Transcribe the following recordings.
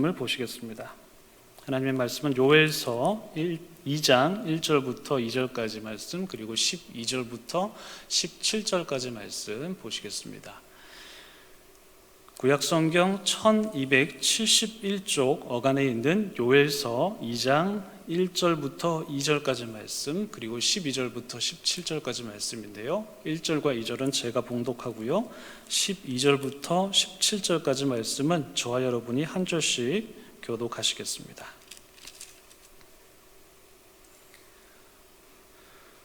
보시겠습니다. 하나님의 말씀은 요엘서 2장 1절부터 2절까지 말씀, 그리고 12절부터 17절까지 말씀 보시겠습니다. 구약성경 1271쪽 어간에 있는 요엘서 2장 1절부터 2절까지 말씀, 그리고 12절부터 17절까지 말씀인데요, 1절과 2절은 제가 봉독하고요, 12절부터 17절까지 말씀은 저와 여러분이 한 절씩 교독하시겠습니다.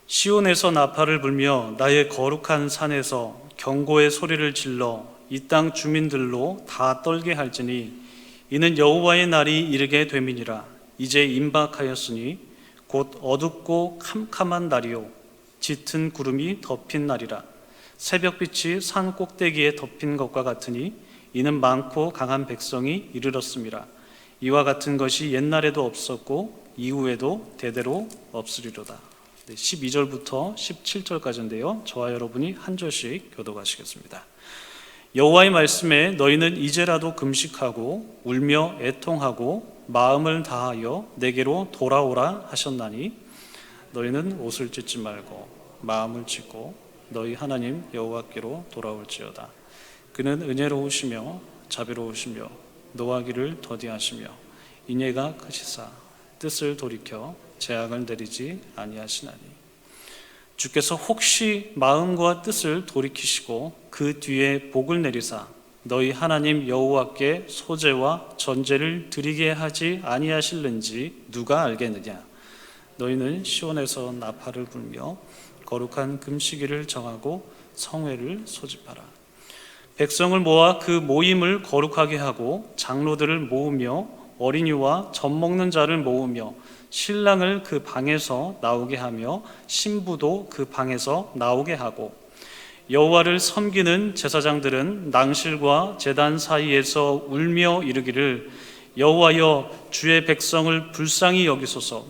시온에서 나팔을 불며 나의 거룩한 산에서 경고의 소리를 질러 이 땅 주민들로 다 떨게 할지니 이는 여호와의 날이 이르게 됨이니라. 이제 임박하였으니 곧 어둡고 캄캄한 날이요 짙은 구름이 덮인 날이라. 새벽빛이 산 꼭대기에 덮인 것과 같으니 이는 많고 강한 백성이 이르렀음이라. 이와 같은 것이 옛날에도 없었고 이후에도 대대로 없으리로다. 12절부터 17절까지인데요, 저와 여러분이 한 절씩 교독하시겠습니다. 여호와의 말씀에 너희는 이제라도 금식하고 울며 애통하고 마음을 다하여 내게로 돌아오라 하셨나니 너희는 옷을 찢지 말고 마음을 찢고 너희 하나님 여호와께로 돌아올지어다. 그는 은혜로우시며 자비로우시며 노하기를 더디하시며 인애가 크시사 뜻을 돌이켜 재앙을 내리지 아니하시나니 주께서 혹시 마음과 뜻을 돌이키시고 그 뒤에 복을 내리사 너희 하나님 여호와께 소제와 전제를 드리게 하지 아니하실는지 누가 알겠느냐. 너희는 시온에서 나팔을 불며 거룩한 금식일을 정하고 성회를 소집하라. 백성을 모아 그 모임을 거룩하게 하고 장로들을 모으며 어린이와 젖 먹는 자를 모으며 신랑을 그 방에서 나오게 하며 신부도 그 방에서 나오게 하고 여호와를 섬기는 제사장들은 낭실과 제단 사이에서 울며 이르기를 여호와여 주의 백성을 불쌍히 여기소서.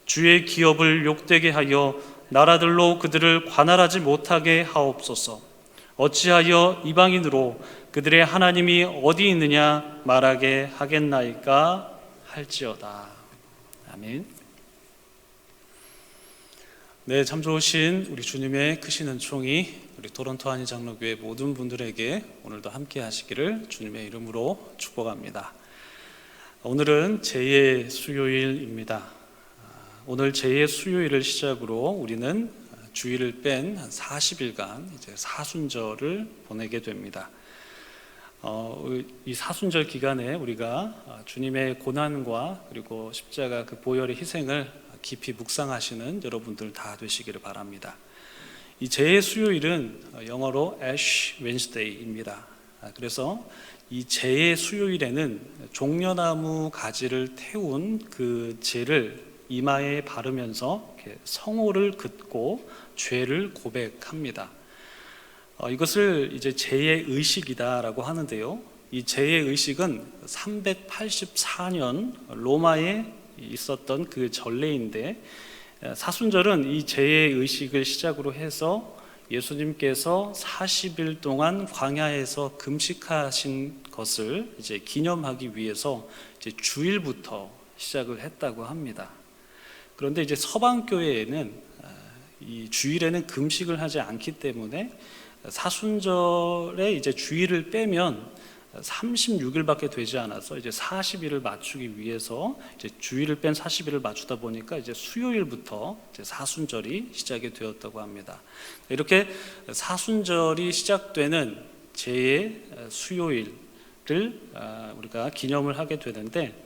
주의 기업을 욕되게 하여 나라들로 그들을 관할하지 못하게 하옵소서. 어찌하여 이방인으로 그들의 하나님이 어디 있느냐 말하게 하겠나이까 할지어다. 아멘. 네, 참 좋으신 우리 주님의 크신 은총이 우리 토론토 한인장로교회 모든 분들에게 오늘도 함께 하시기를 주님의 이름으로 축복합니다. 오늘은 제2의 수요일입니다. 오늘 제2의 수요일을 시작으로 우리는 주일을 뺀 한 40일간 이제 사순절을 보내게 됩니다. 이 사순절 기간에 우리가 주님의 고난과 그리고 십자가 그 보혈의 희생을 깊이 묵상하시는 여러분들 다 되시기를 바랍니다. 이 제 수요일은 영어로 Ash Wednesday입니다. 그래서 이 제 수요일에는 종려나무 가지를 태운 그 재를 이마에 바르면서 성호를 긋고 죄를 고백합니다. 이것을 이제 제의 의식이다라고 하는데요, 이 제의 의식은 384년 로마에 있었던 그 전례인데, 사순절은 이 제의 의식을 시작으로 해서 예수님께서 40일 동안 광야에서 금식하신 것을 이제 기념하기 위해서 이제 주일부터 시작을 했다고 합니다. 그런데 이제 서방 교회에는 이 주일에는 금식을 하지 않기 때문에 사순절에 이제 주일을 빼면 36일밖에 되지 않아서 이제 40일을 맞추기 위해서 이제 주일을 뺀 40일을 맞추다 보니까 이제 수요일부터 이제 사순절이 시작이 되었다고 합니다. 이렇게 사순절이 시작되는 제 수요일을 우리가 기념을 하게 되는데,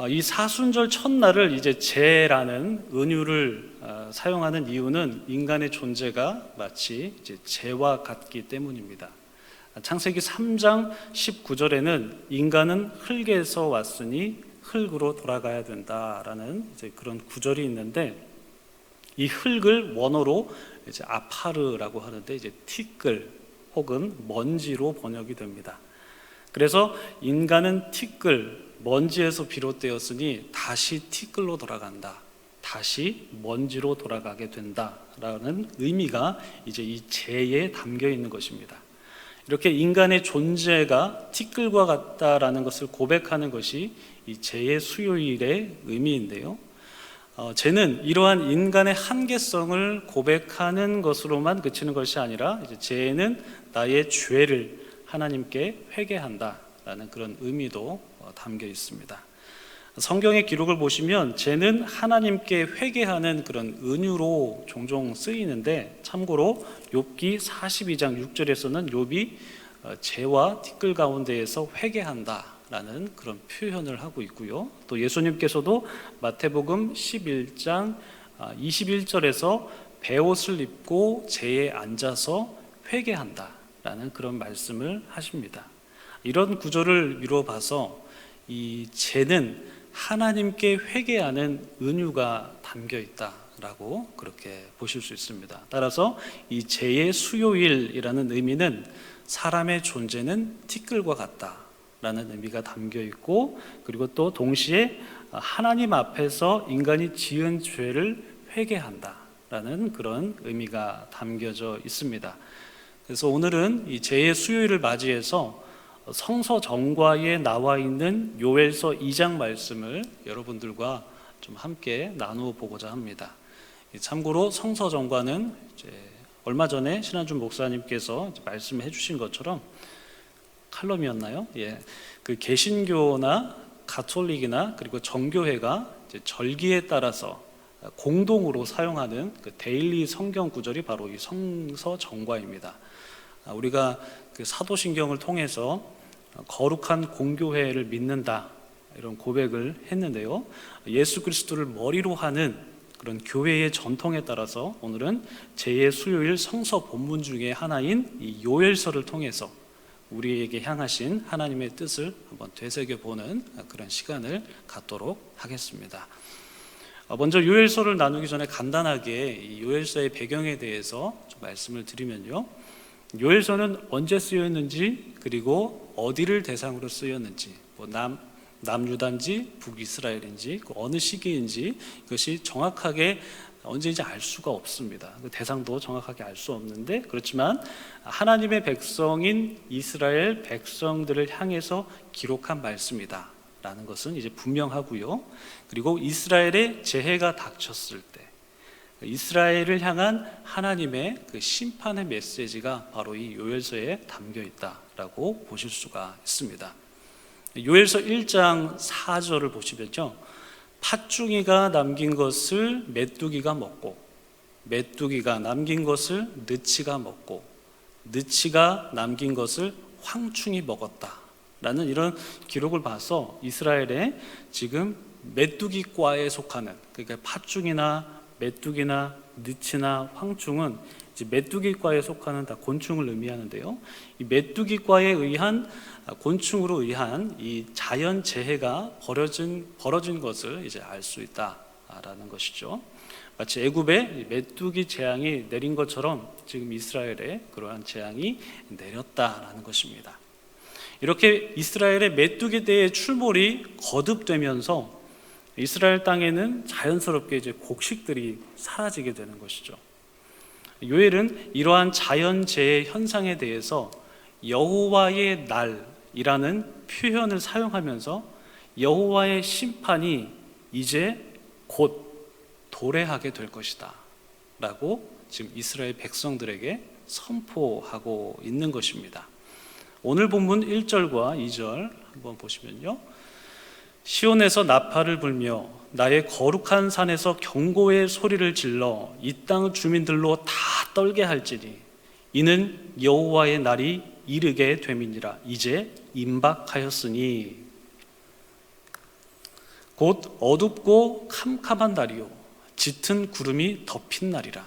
이 사순절 첫날을 이제 제라는 은유를 사용하는 이유는 인간의 존재가 마치 이제 제와 같기 때문입니다. 창세기 3장 19절에는 인간은 흙에서 왔으니 흙으로 돌아가야 된다라는 이제 그런 구절이 있는데, 이 흙을 원어로 이제 아파르라고 하는데 이제 티끌 혹은 먼지로 번역이 됩니다. 그래서 인간은 티끌, 먼지에서 비롯되었으니 다시 티끌로 돌아간다, 다시 먼지로 돌아가게 된다라는 의미가 이제 이 제에 담겨 있는 것입니다. 이렇게 인간의 존재가 티끌과 같다라는 것을 고백하는 것이 이 재의 수요일의 의미인데요. 재는 이러한 인간의 한계성을 고백하는 것으로만 그치는 것이 아니라 이제 재는 나의 죄를 하나님께 회개한다라는 그런 의미도 담겨 있습니다. 성경의 기록을 보시면 재는 하나님께 회개하는 그런 은유로 종종 쓰이는데, 참고로 욥기 42장 6절에서는 욥이 재와 티끌 가운데에서 회개한다라는 그런 표현을 하고 있고요. 또 예수님께서도 마태복음 11장 21절에서 베옷을 입고 재에 앉아서 회개한다라는 그런 말씀을 하십니다. 이런 구절을 미루어 봐서 이 재는 하나님께 회개하는 은유가 담겨 있다라고 그렇게 보실 수 있습니다. 따라서 이 재의 수요일이라는 의미는 사람의 존재는 티끌과 같다라는 의미가 담겨 있고, 그리고 또 동시에 하나님 앞에서 인간이 지은 죄를 회개한다라는 그런 의미가 담겨져 있습니다. 그래서 오늘은 이 재의 수요일을 맞이해서 성서 정과에 나와 있는 요엘서 2장 말씀을 여러분들과 좀 함께 나누어 보고자 합니다. 참고로 성서 정과는 이제 얼마 전에 신한준 목사님께서 말씀해 주신 것처럼 칼럼이었나요? 그 개신교나 가톨릭이나 그리고 정교회가 이제 절기에 따라서 공동으로 사용하는 그 데일리 성경 구절이 바로 이 성서 정과입니다. 우리가 그 사도신경을 통해서 거룩한 공교회를 믿는다, 이런 고백을 했는데요. 예수 그리스도를 머리로 하는 그런 교회의 전통에 따라서 오늘은 제 수요일 성서 본문 중에 하나인 이 요엘서를 통해서 우리에게 향하신 하나님의 뜻을 한번 되새겨보는 그런 시간을 갖도록 하겠습니다. 먼저 요엘서를 나누기 전에 간단하게 이 요엘서의 배경에 대해서 좀 말씀을 드리면요. 요엘서는 언제 쓰였는지, 그리고 어디를 대상으로 쓰였는지, 남유다인지 북이스라엘인지 어느 시기인지 이것이 정확하게 언제인지 알 수가 없습니다. 그 대상도 정확하게 알 수 없는데, 그렇지만 하나님의 백성인 이스라엘 백성들을 향해서 기록한 말씀이다 라는 것은 이제 분명하고요. 그리고 이스라엘의 재해가 닥쳤을 때 이스라엘을 향한 하나님의 그 심판의 메시지가 바로 이 요엘서에 담겨 있다라고 보실 수가 있습니다. 요엘서 1장 4절을 보시면요, 팥중이가 남긴 것을 메뚜기가 먹고, 메뚜기가 남긴 것을 느치가 먹고, 느치가 남긴 것을 황충이 먹었다 라는 이런 기록을 봐서 이스라엘의 지금 메뚜기과에 속하는, 그러니까 팥중이나 메뚜기나 느치나 황충은 이제 메뚜기과에 속하는 다 곤충을 의미하는데요. 이 메뚜기과에 의한 곤충으로 의한 이 자연 재해가 벌어진 것을 이제 알 수 있다라는 것이죠. 마치 애굽에 메뚜기 재앙이 내린 것처럼 지금 이스라엘에 그러한 재앙이 내렸다라는 것입니다. 이렇게 이스라엘의 메뚜기 떼의 출몰이 거듭되면서 이스라엘 땅에는 자연스럽게 이제 곡식들이 사라지게 되는 것이죠. 요엘은 이러한 자연재해 현상에 대해서 여호와의 날이라는 표현을 사용하면서 여호와의 심판이 이제 곧 도래하게 될 것이다 라고 지금 이스라엘 백성들에게 선포하고 있는 것입니다. 오늘 본문 1절과 2절 한번 보시면요, 시온에서 나팔을 불며 나의 거룩한 산에서 경고의 소리를 질러 이 땅 주민들로 다 떨게 할지니 이는 여호와의 날이 이르게 됨이니라. 이제 임박하였으니 곧 어둡고 캄캄한 날이요 짙은 구름이 덮인 날이라.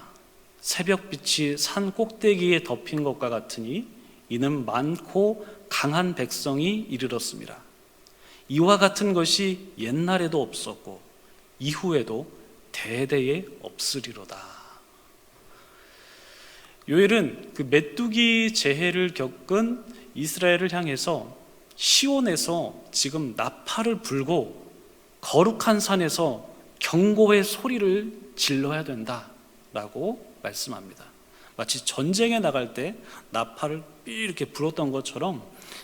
새벽빛이 산 꼭대기에 덮인 것과 같으니 이는 많고 강한 백성이 이르렀습니다. 이와 같은 것이 옛날에도 없었고 이후에도 대대에 없으리로다. 요엘은 그 메뚜기 재해를 겪은 이스라엘을 향해서 시온에서 지금 나팔을 불고 거룩한 산에서 경고의 소리를 질러야 된다라고 말씀합니다. 마치 전쟁에 나갈 때 나팔을 이렇게 불었던 것처럼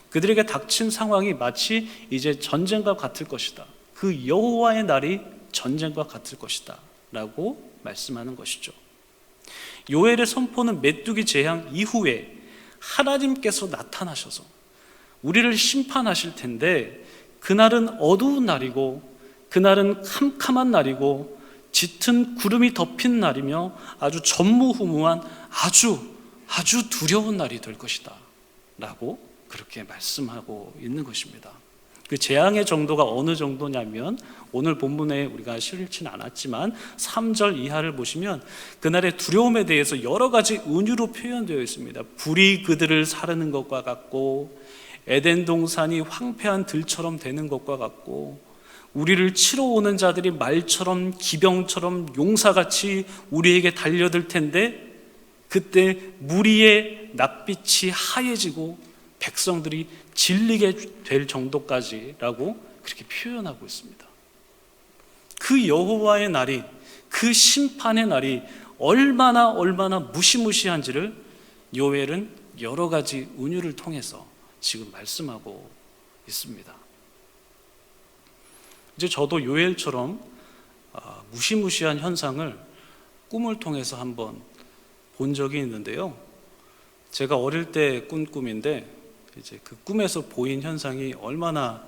그들에게 닥친 상황이 마치 이제 전쟁과 같을 것이다. 그 여호와의 날이 전쟁과 같을 것이다 라고 말씀하는 것이죠. 요엘의 선포는 메뚜기 재앙 이후에 하나님께서 나타나셔서 우리를 심판하실 텐데, 그날은 어두운 날이고 그날은 캄캄한 날이고 짙은 구름이 덮인 날이며 아주 전무후무한 아주 두려운 날이 될 것이다 라고 그렇게 말씀하고 있는 것입니다. 그 재앙의 정도가 어느 정도냐면, 오늘 본문에 우리가 실지는 않았지만 3절 이하를 보시면 그날의 두려움에 대해서 여러 가지 은유로 표현되어 있습니다. 불이 그들을 사르는 것과 같고, 에덴 동산이 황폐한 들처럼 되는 것과 같고, 우리를 치러 오는 자들이 말처럼 기병처럼 용사같이 우리에게 달려들 텐데, 그때 무리의 낯빛이 하얘지고 백성들이 질리게 될 정도까지라고 그렇게 표현하고 있습니다. 그 여호와의 날이, 그 심판의 날이 얼마나 무시무시한지를 요엘은 여러 가지 은유를 통해서 지금 말씀하고 있습니다. 이제 저도 요엘처럼 무시무시한 현상을 꿈을 통해서 한번 본 적이 있는데요. 제가 어릴 때 꾼 꿈인데, 이제 그 꿈에서 보인 현상이 얼마나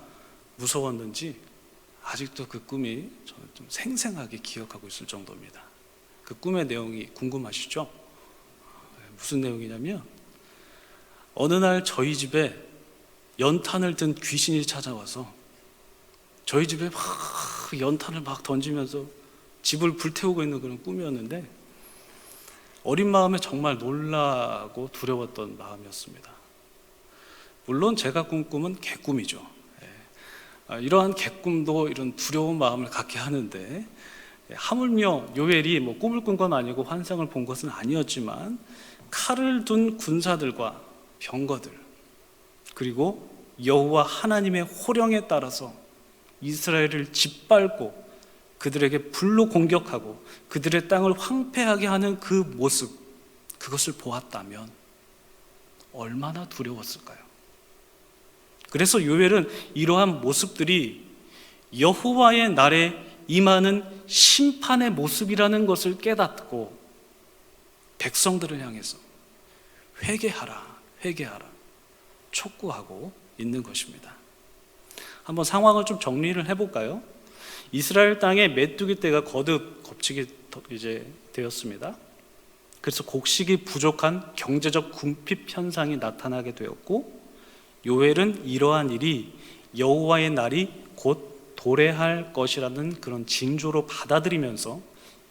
무서웠는지 아직도 그 꿈이 저는 좀 생생하게 기억하고 있을 정도입니다. 그 꿈의 내용이 궁금하시죠? 무슨 내용이냐면, 어느 날 저희 집에 연탄을 든 귀신이 찾아와서 저희 집에 막 연탄을 막 던지면서 집을 불태우고 있는 그런 꿈이었는데, 어린 마음에 정말 놀라고 두려웠던 마음이었습니다. 물론 제가 꾼 꿈은 개꿈이죠. 이러한 개꿈도 이런 두려운 마음을 갖게 하는데, 하물며 요엘이 뭐 꿈을 꾼 건 아니고 환상을 본 것은 아니었지만, 칼을 둔 군사들과 병거들, 그리고 여호와 하나님의 호령에 따라서 이스라엘을 짓밟고 그들에게 불로 공격하고 그들의 땅을 황폐하게 하는 그 모습, 그것을 보았다면 얼마나 두려웠을까요? 그래서 요엘은 이러한 모습들이 여호와의 날에 임하는 심판의 모습이라는 것을 깨닫고 백성들을 향해서 회개하라 촉구하고 있는 것입니다. 한번 상황을 좀 정리를 해볼까요? 이스라엘 땅에 메뚜기 떼가 거듭 겹치게 이제 되었습니다. 그래서 곡식이 부족한 경제적 궁핍 현상이 나타나게 되었고, 요엘은 이러한 일이 여호와의 날이 곧 도래할 것이라는 그런 징조로 받아들이면서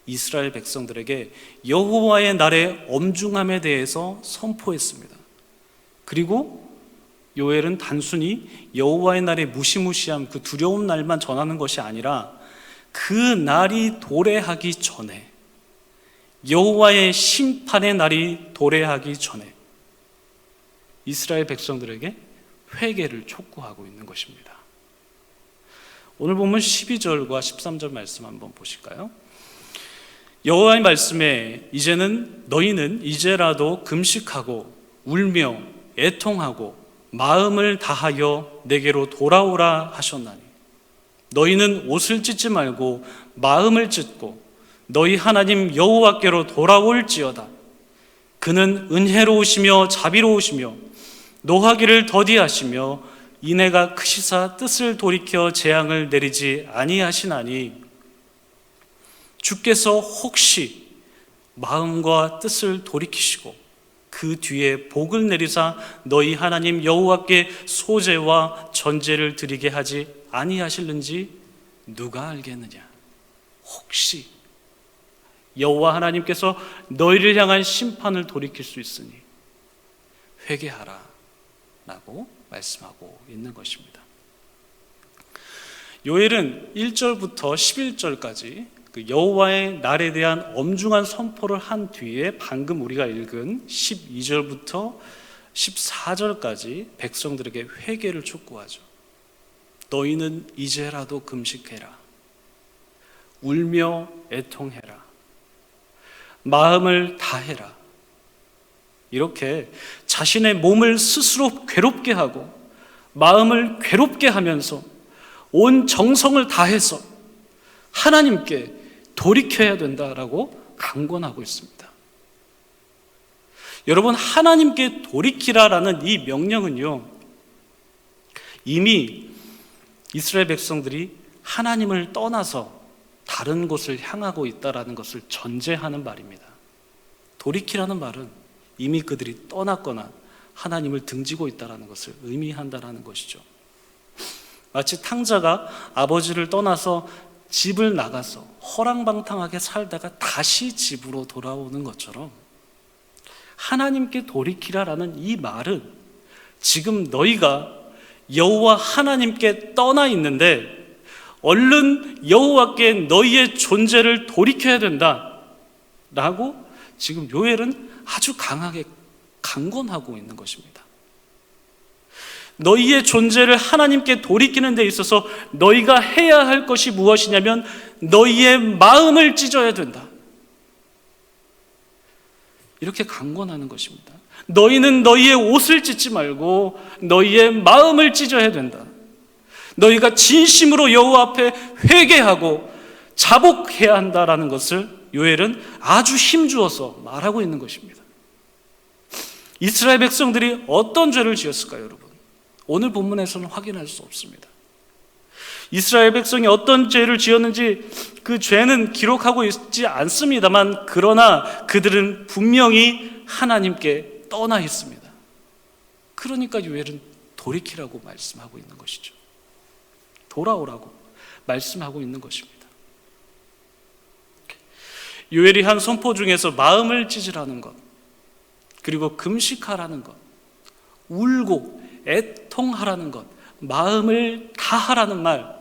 이스라엘 백성들에게 여호와의 날의 엄중함에 대해서 선포했습니다. 그리고 요엘은 단순히 여호와의 날의 무시무시함, 그 두려운 날만 전하는 것이 아니라 그 날이 도래하기 전에, 여호와의 심판의 날이 도래하기 전에 이스라엘 백성들에게 회개를 촉구하고 있는 것입니다. 오늘 보면 12절과 13절 말씀 한번 보실까요? 여호와의 말씀에 이제는 너희는 이제라도 금식하고 울며 애통하고 마음을 다하여 내게로 돌아오라 하셨나니, 너희는 옷을 찢지 말고 마음을 찢고 너희 하나님 여호와께로 돌아올지어다. 그는 은혜로우시며 자비로우시며 노하기를 더디하시며 인애가 크시사 뜻을 돌이켜 재앙을 내리지 아니하시나니, 주께서 혹시 마음과 뜻을 돌이키시고 그 뒤에 복을 내리사 너희 하나님 여호와께 소제와 전제를 드리게 하지 아니하실는지 누가 알겠느냐. 혹시 여호와 하나님께서 너희를 향한 심판을 돌이킬 수 있으니 회개하라 라고 말씀하고 있는 것입니다. 요엘은 1절부터 11절까지 그 여호와의 날에 대한 엄중한 선포를 한 뒤에 방금 우리가 읽은 12절부터 14절까지 백성들에게 회개를 촉구하죠. 너희는 이제라도 금식해라. 울며 애통해라. 마음을 다해라. 이렇게 자신의 몸을 스스로 괴롭게 하고 마음을 괴롭게 하면서 온 정성을 다해서 하나님께 돌이켜야 된다라고 강권하고 있습니다. 여러분, 하나님께 돌이키라라는 이 명령은요, 이미 이스라엘 백성들이 하나님을 떠나서 다른 곳을 향하고 있다라는 것을 전제하는 말입니다. 돌이키라는 말은 이미 그들이 떠났거나 하나님을 등지고 있다는 것을 의미한다는 것이죠. 마치 탕자가 아버지를 떠나서 집을 나가서 허랑방탕하게 살다가 다시 집으로 돌아오는 것처럼 하나님께 돌이키라라는 이 말은 지금 너희가 여호와 하나님께 떠나 있는데 얼른 여호와께 너희의 존재를 돌이켜야 된다라고 지금 요엘은 아주 강하게 강권하고 있는 것입니다. 너희의 존재를 하나님께 돌이키는 데 있어서 너희가 해야 할 것이 무엇이냐면 너희의 마음을 찢어야 된다. 이렇게 강권하는 것입니다. 너희는 너희의 옷을 찢지 말고 너희의 마음을 찢어야 된다. 너희가 진심으로 여호와 앞에 회개하고 자복해야 한다라는 것을 요엘은 아주 힘주어서 말하고 있는 것입니다. 이스라엘 백성들이 어떤 죄를 지었을까요, 여러분? 오늘 본문에서는 확인할 수 없습니다. 이스라엘 백성이 어떤 죄를 지었는지 그 죄는 기록하고 있지 않습니다만, 그러나 그들은 분명히 하나님께 떠나 있습니다. 그러니까 요엘은 돌이키라고 말씀하고 있는 것이죠. 돌아오라고 말씀하고 있는 것입니다. 요엘이 한 선포 중에서 마음을 찢으라는 것, 그리고 금식하라는 것, 울고 애통하라는 것, 마음을 다하라는 말,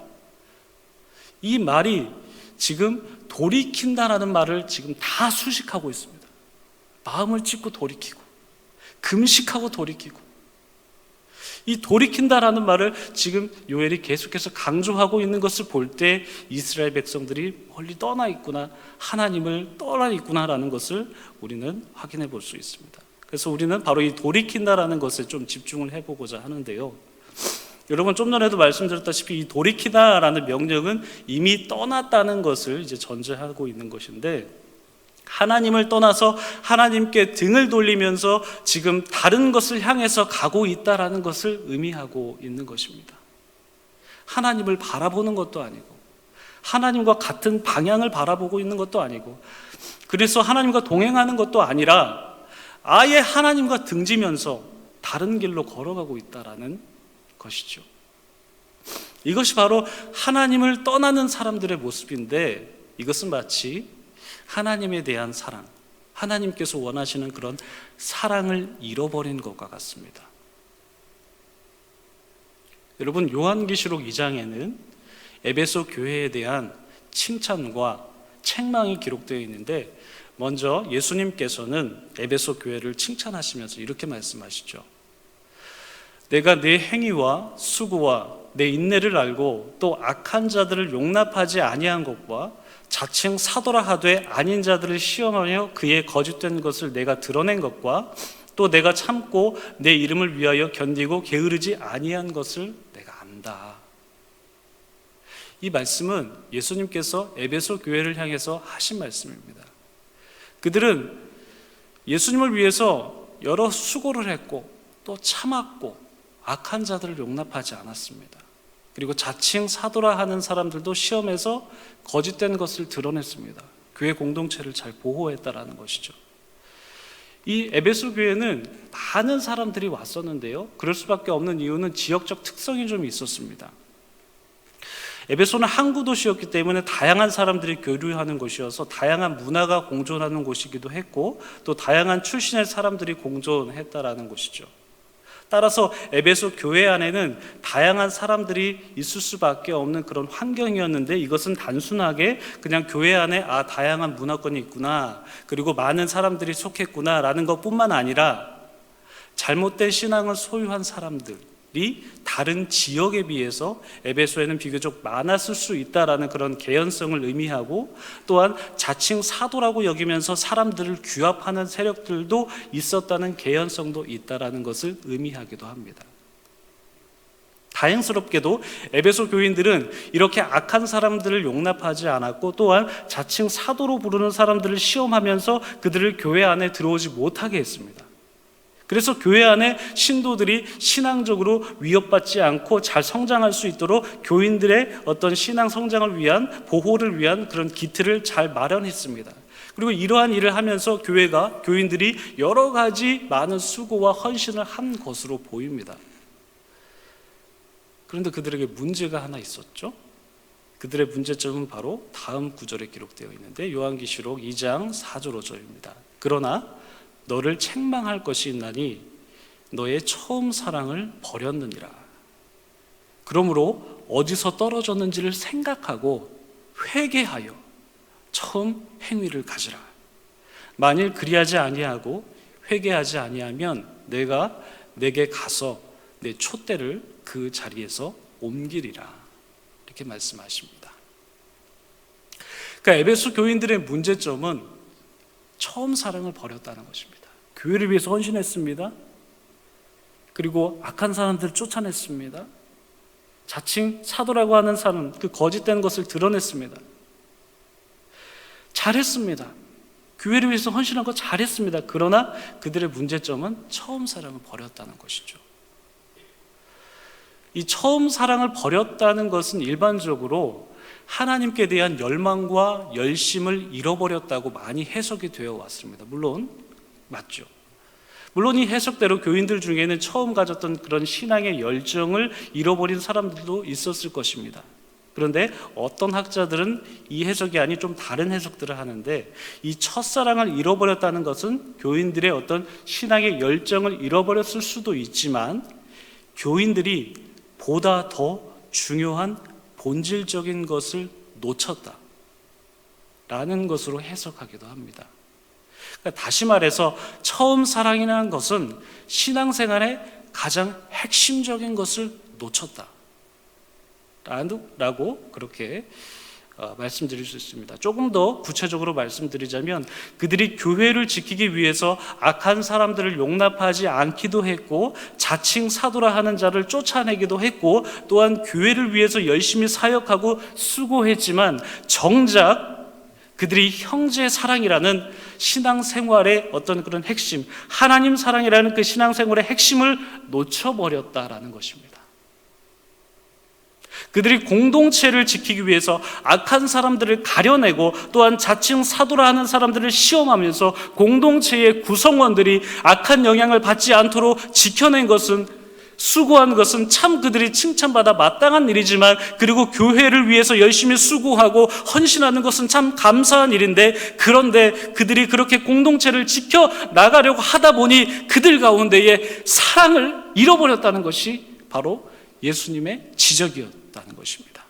이 말이 지금 돌이킨다라는 말을 지금 다 수식하고 있습니다. 마음을 찢고 돌이키고, 금식하고 돌이키고, 이 돌이킨다라는 말을 지금 요엘이 계속해서 강조하고 있는 것을 볼 때 이스라엘 백성들이 멀리 떠나 있구나, 하나님을 떠나 있구나라는 것을 우리는 확인해 볼 수 있습니다. 그래서 우리는 바로 이 돌이킨다라는 것에 좀 집중을 해보고자 하는데요. 여러분, 좀 전에도 말씀드렸다시피 이 돌이키다라는 명령은 이미 떠났다는 것을 이제 전제하고 있는 것인데, 하나님을 떠나서 하나님께 등을 돌리면서 지금 다른 것을 향해서 가고 있다라는 것을 의미하고 있는 것입니다. 하나님을 바라보는 것도 아니고, 하나님과 같은 방향을 바라보고 있는 것도 아니고, 그래서 하나님과 동행하는 것도 아니라 아예 하나님과 등지면서 다른 길로 걸어가고 있다라는 것이죠. 이것이 바로 하나님을 떠나는 사람들의 모습인데, 이것은 마치 하나님에 대한 사랑, 하나님께서 원하시는 그런 사랑을 잃어버린 것과 같습니다. 여러분, 요한계시록 2장에는 에베소 교회에 대한 칭찬과 책망이 기록되어 있는데, 먼저 예수님께서는 에베소 교회를 칭찬하시면서 이렇게 말씀하시죠. 내가 내 행위와 수고와 내 인내를 알고 또 악한 자들을 용납하지 아니한 것과 자칭 사도라 하되 아닌 자들을 시험하며 그의 거짓된 것을 내가 드러낸 것과 또 내가 참고 내 이름을 위하여 견디고 게으르지 아니한 것을 내가 안다. 이 말씀은 예수님께서 에베소 교회를 향해서 하신 말씀입니다. 그들은 예수님을 위해서 여러 수고를 했고 또 참았고 악한 자들을 용납하지 않았습니다. 그리고 자칭 사도라 하는 사람들도 시험에서 거짓된 것을 드러냈습니다. 교회 공동체를 잘 보호했다라는 것이죠. 이 에베소 교회는 많은 사람들이 왔었는데요, 그럴 수밖에 없는 이유는 지역적 특성이 좀 있었습니다. 에베소는 항구 도시였기 때문에 다양한 사람들이 교류하는 곳이어서 다양한 문화가 공존하는 곳이기도 했고, 또 다양한 출신의 사람들이 공존했다라는 곳이죠. 따라서 에베소 교회 안에는 다양한 사람들이 있을 수밖에 없는 그런 환경이었는데, 이것은 단순하게 그냥 교회 안에 다양한 문화권이 있구나, 그리고 많은 사람들이 속했구나 라는 것뿐만 아니라 잘못된 신앙을 소유한 사람들, 다른 지역에 비해서 에베소에는 비교적 많았을 수 있다라는 그런 개연성을 의미하고, 또한 자칭 사도라고 여기면서 사람들을 규합하는 세력들도 있었다는 개연성도 있다라는 것을 의미하기도 합니다. 다행스럽게도 에베소 교인들은 이렇게 악한 사람들을 용납하지 않았고, 또한 자칭 사도로 부르는 사람들을 시험하면서 그들을 교회 안에 들어오지 못하게 했습니다. 그래서 교회 안에 신도들이 신앙적으로 위협받지 않고 잘 성장할 수 있도록 교인들의 어떤 신앙 성장을 위한, 보호를 위한 그런 기틀을 잘 마련했습니다. 그리고 이러한 일을 하면서 교인들이 여러 가지 많은 수고와 헌신을 한 것으로 보입니다. 그런데 그들에게 문제가 하나 있었죠. 그들의 문제점은 바로 다음 구절에 기록되어 있는데, 요한계시록 2장 4절 5절입니다. 그러나 너를 책망할 것이 있나니 너의 처음 사랑을 버렸느니라. 그러므로 어디서 떨어졌는지를 생각하고 회개하여 처음 행위를 가지라. 만일 그리하지 아니하고 회개하지 아니하면 내가 내게 가서 내 촛대를 그 자리에서 옮기리라. 이렇게 말씀하십니다. 그러니까 에베소 교인들의 문제점은 처음 사랑을 버렸다는 것입니다. 교회를 위해서 헌신했습니다. 그리고 악한 사람들을 쫓아냈습니다. 자칭 사도라고 하는 사람, 그 거짓된 것을 드러냈습니다. 잘했습니다. 교회를 위해서 헌신한 거 잘했습니다. 그러나 그들의 문제점은 처음 사랑을 버렸다는 것이죠. 이 처음 사랑을 버렸다는 것은 일반적으로 하나님께 대한 열망과 열심을 잃어버렸다고 많이 해석이 되어 왔습니다. 물론 맞죠. 물론 이 해석대로 교인들 중에는 처음 가졌던 그런 신앙의 열정을 잃어버린 사람들도 있었을 것입니다. 그런데 어떤 학자들은 이 해석이 아닌 좀 다른 해석들을 하는데, 이 첫사랑을 잃어버렸다는 것은 교인들의 어떤 신앙의 열정을 잃어버렸을 수도 있지만, 교인들이 보다 더 중요한 본질적인 것을 놓쳤다라는 것으로 해석하기도 합니다. 그러니까 다시 말해서 처음 사랑이라는 것은 신앙생활의 가장 핵심적인 것을 놓쳤다라고 그렇게 말씀드릴 수 있습니다. 조금 더 구체적으로 말씀드리자면, 그들이 교회를 지키기 위해서 악한 사람들을 용납하지 않기도 했고, 자칭 사도라 하는 자를 쫓아내기도 했고, 또한 교회를 위해서 열심히 사역하고 수고했지만, 정작 그들이 형제 사랑이라는 신앙생활의 어떤 그런 핵심, 하나님 사랑이라는 그 신앙생활의 핵심을 놓쳐버렸다라는 것입니다. 그들이 공동체를 지키기 위해서 악한 사람들을 가려내고, 또한 자칭 사도라 하는 사람들을 시험하면서 공동체의 구성원들이 악한 영향을 받지 않도록 지켜낸 것은, 수고한 것은 참 그들이 칭찬받아 마땅한 일이지만, 그리고 교회를 위해서 열심히 수고하고 헌신하는 것은 참 감사한 일인데, 그런데 그들이 그렇게 공동체를 지켜 나가려고 하다 보니 그들 가운데에 사랑을 잃어버렸다는 것이 바로 예수님의 지적이었다는 것입니다.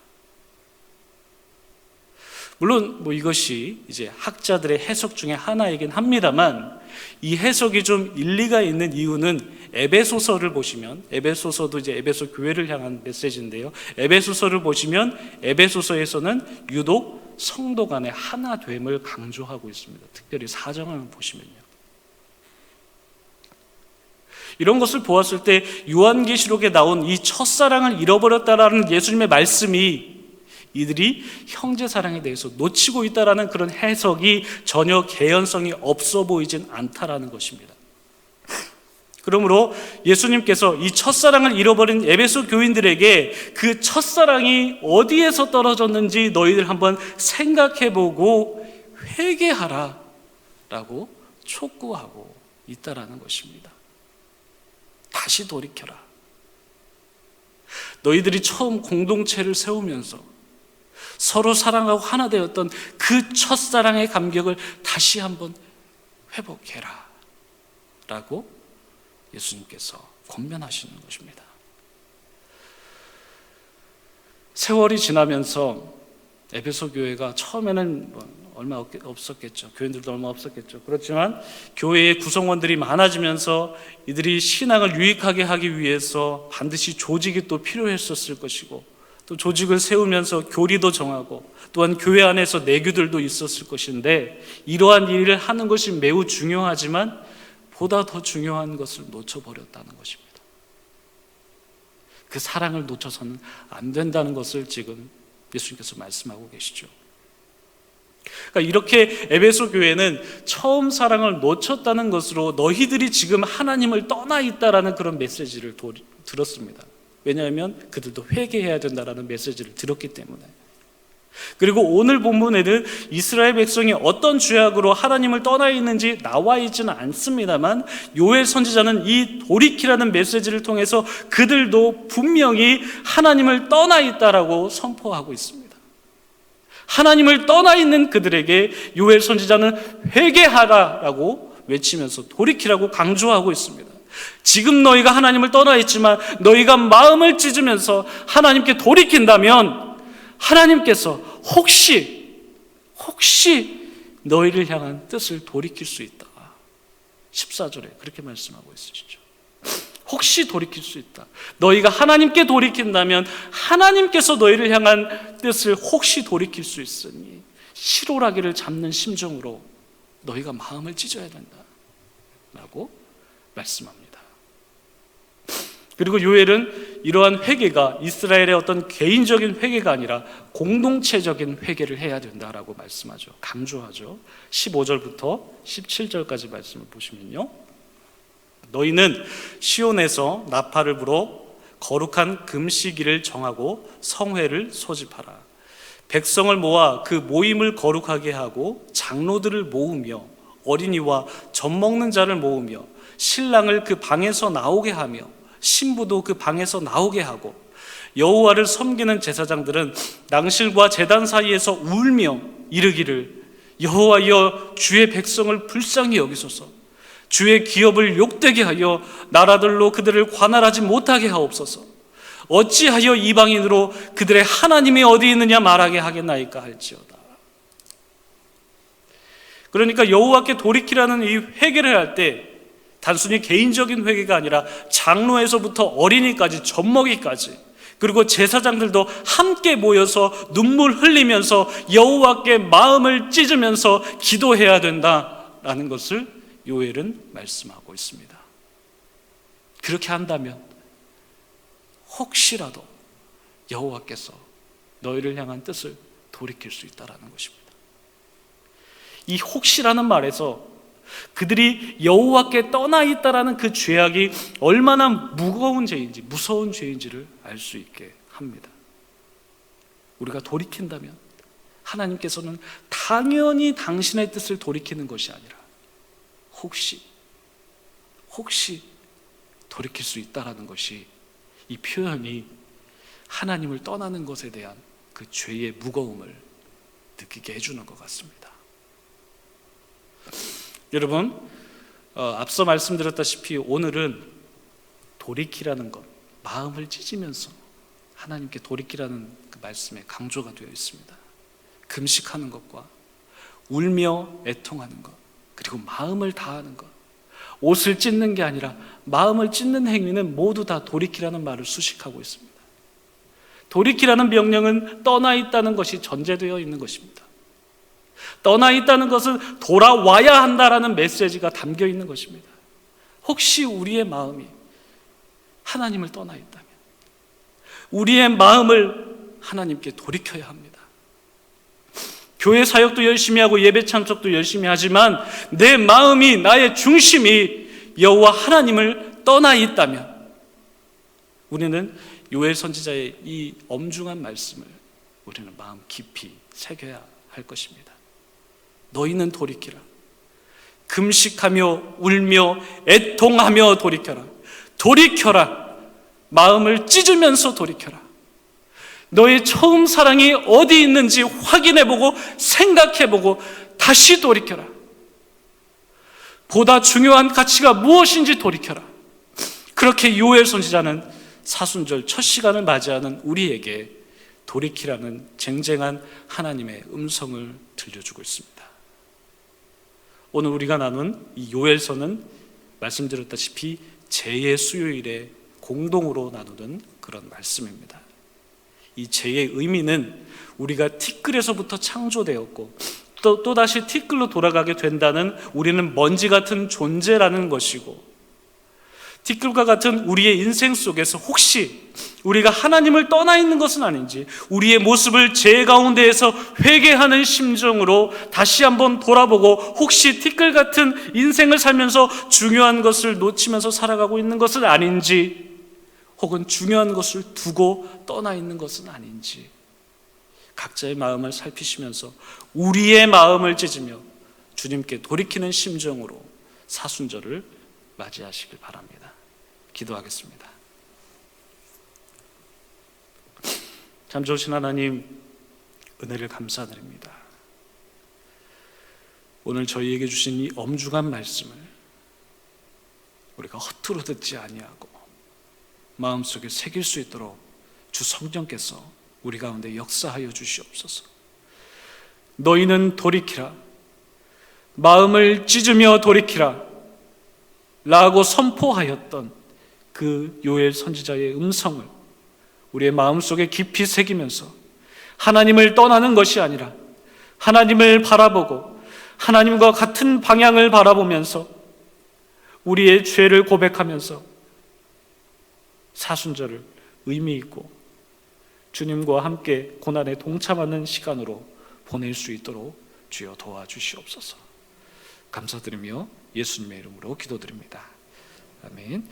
물론 이것이 이제 학자들의 해석 중에 하나이긴 합니다만, 이 해석이 좀 일리가 있는 이유는 에베소서를 보시면, 에베소서도 이제 에베소 교회를 향한 메시지인데요, 에베소서를 보시면 에베소서에서는 유독 성도 간의 하나됨을 강조하고 있습니다. 특별히 4장을 보시면요. 이런 것을 보았을 때 요한계시록에 나온 이 첫사랑을 잃어버렸다라는 예수님의 말씀이 이들이 형제사랑에 대해서 놓치고 있다라는 그런 해석이 전혀 개연성이 없어 보이진 않다라는 것입니다. 그러므로 예수님께서 이 첫사랑을 잃어버린 에베소 교인들에게 그 첫사랑이 어디에서 떨어졌는지 너희들 한번 생각해보고 회개하라 라고 촉구하고 있다라는 것입니다. 다시 돌이켜라. 너희들이 처음 공동체를 세우면서 서로 사랑하고 하나 되었던 그 첫사랑의 감격을 다시 한번 회복해라 라고 예수님께서 권면하시는 것입니다. 세월이 지나면서 에베소 교회가 처음에는 얼마 없었겠죠. 교인들도 얼마 없었겠죠. 그렇지만 교회의 구성원들이 많아지면서 이들이 신앙을 유익하게 하기 위해서 반드시 조직이 또 필요했었을 것이고, 또 조직을 세우면서 교리도 정하고, 또한 교회 안에서 내규들도 있었을 것인데, 이러한 일을 하는 것이 매우 중요하지만 보다 더 중요한 것을 놓쳐버렸다는 것입니다. 그 사랑을 놓쳐서는 안 된다는 것을 지금 예수님께서 말씀하고 계시죠. 그러니까 이렇게 에베소 교회는 처음 사랑을 놓쳤다는 것으로 너희들이 지금 하나님을 떠나 있다라는 그런 메시지를 들었습니다. 왜냐하면 그들도 회개해야 된다라는 메시지를 들었기 때문에. 그리고 오늘 본문에는 이스라엘 백성이 어떤 죄악으로 하나님을 떠나 있는지 나와 있지는 않습니다만, 요엘 선지자는 이 돌이키라는 메시지를 통해서 그들도 분명히 하나님을 떠나 있다라고 선포하고 있습니다. 하나님을 떠나 있는 그들에게 요엘 선지자는 회개하라라고 외치면서 돌이키라고 강조하고 있습니다. 지금 너희가 하나님을 떠나 있지만 너희가 마음을 찢으면서 하나님께 돌이킨다면 하나님께서 혹시 너희를 향한 뜻을 돌이킬 수 있다. 14절에 그렇게 말씀하고 있으시죠. 혹시 돌이킬 수 있다. 너희가 하나님께 돌이킨다면 하나님께서 너희를 향한 뜻을 혹시 돌이킬 수 있으니 실오라기를 잡는 심정으로 너희가 마음을 찢어야 된다 라고 말씀합니다. 그리고 요엘은 이러한 회개가 이스라엘의 어떤 개인적인 회개가 아니라 공동체적인 회개를 해야 된다라고 말씀하죠. 강조하죠. 15절부터 17절까지 말씀을 보시면요, 너희는 시온에서 나팔을 불어 거룩한 금식일을 정하고 성회를 소집하라. 백성을 모아 그 모임을 거룩하게 하고 장로들을 모으며 어린이와 젖 먹는 자를 모으며 신랑을 그 방에서 나오게 하며 신부도 그 방에서 나오게 하고, 여호와를 섬기는 제사장들은 낭실과 제단 사이에서 울며 이르기를 여호와여 주의 백성을 불쌍히 여기소서. 주의 기업을 욕되게 하여 나라들로 그들을 관할하지 못하게 하옵소서. 어찌하여 이방인으로 그들의 하나님이 어디 있느냐 말하게 하겠나이까 할지어다. 그러니까 여호와께 돌이키라는 이 회개를 할 때 단순히 개인적인 회개가 아니라 장로에서부터 어린이까지 젖먹이까지, 그리고 제사장들도 함께 모여서 눈물 흘리면서 여호와께 마음을 찢으면서 기도해야 된다라는 것을 요엘은 말씀하고 있습니다. 그렇게 한다면 혹시라도 여호와께서 너희를 향한 뜻을 돌이킬 수 있다라는 것입니다. 이 혹시라는 말에서 그들이 여호와께 떠나 있다라는 그 죄악이 얼마나 무거운 죄인지, 무서운 죄인지를 알 수 있게 합니다. 우리가 돌이킨다면 하나님께서는 당연히 당신의 뜻을 돌이키는 것이 아니라 혹시 돌이킬 수 있다라는 것이, 이 표현이 하나님을 떠나는 것에 대한 그 죄의 무거움을 느끼게 해주는 것 같습니다. 여러분, 앞서 말씀드렸다시피 오늘은 돌이키라는 것, 마음을 찢으면서 하나님께 돌이키라는 그 말씀에 강조가 되어 있습니다. 금식하는 것과 울며 애통하는 것, 그리고 마음을 다하는 것, 옷을 찢는 게 아니라 마음을 찢는 행위는 모두 다 돌이키라는 말을 수식하고 있습니다. 돌이키라는 명령은 떠나 있다는 것이 전제되어 있는 것입니다. 떠나 있다는 것은 돌아와야 한다라는 메시지가 담겨 있는 것입니다. 혹시 우리의 마음이 하나님을 떠나 있다면 우리의 마음을 하나님께 돌이켜야 합니다. 교회 사역도 열심히 하고 예배 참석도 열심히 하지만 내 마음이, 나의 중심이 여호와 하나님을 떠나 있다면 우리는 요엘 선지자의 이 엄중한 말씀을 우리는 마음 깊이 새겨야 할 것입니다. 너희는 돌이키라. 금식하며 울며 애통하며 돌이켜라. 돌이켜라. 마음을 찢으면서 돌이켜라. 너의 처음 사랑이 어디 있는지 확인해보고 생각해보고 다시 돌이켜라. 보다 중요한 가치가 무엇인지 돌이켜라. 그렇게 요엘 선지자는 사순절 첫 시간을 맞이하는 우리에게 돌이키라는 쟁쟁한 하나님의 음성을 들려주고 있습니다. 오늘 우리가 나눈 이 요엘서는 말씀드렸다시피 재의 수요일에 공동으로 나누는 그런 말씀입니다. 이 재의 의미는 우리가 티끌에서부터 창조되었고 또다시 티끌로 돌아가게 된다는 우리는 먼지 같은 존재라는 것이고, 티끌과 같은 우리의 인생 속에서 혹시 우리가 하나님을 떠나 있는 것은 아닌지 우리의 모습을 제 가운데에서 회개하는 심정으로 다시 한번 돌아보고, 혹시 티끌 같은 인생을 살면서 중요한 것을 놓치면서 살아가고 있는 것은 아닌지, 혹은 중요한 것을 두고 떠나 있는 것은 아닌지 각자의 마음을 살피시면서 우리의 마음을 찢으며 주님께 돌이키는 심정으로 사순절을 맞이하시길 바랍니다. 기도하겠습니다. 참 좋으신 하나님, 은혜를 감사드립니다. 오늘 저희에게 주신 이 엄중한 말씀을 우리가 허투루 듣지 아니하고 마음속에 새길 수 있도록 주 성령께서 우리 가운데 역사하여 주시옵소서. 너희는 돌이키라, 마음을 찢으며 돌이키라 라고 선포하였던 그 요엘 선지자의 음성을 우리의 마음속에 깊이 새기면서 하나님을 떠나는 것이 아니라 하나님을 바라보고 하나님과 같은 방향을 바라보면서 우리의 죄를 고백하면서 사순절을 의미 있고 주님과 함께 고난에 동참하는 시간으로 보낼 수 있도록 주여 도와주시옵소서. 감사드리며 예수님의 이름으로 기도드립니다. 아멘.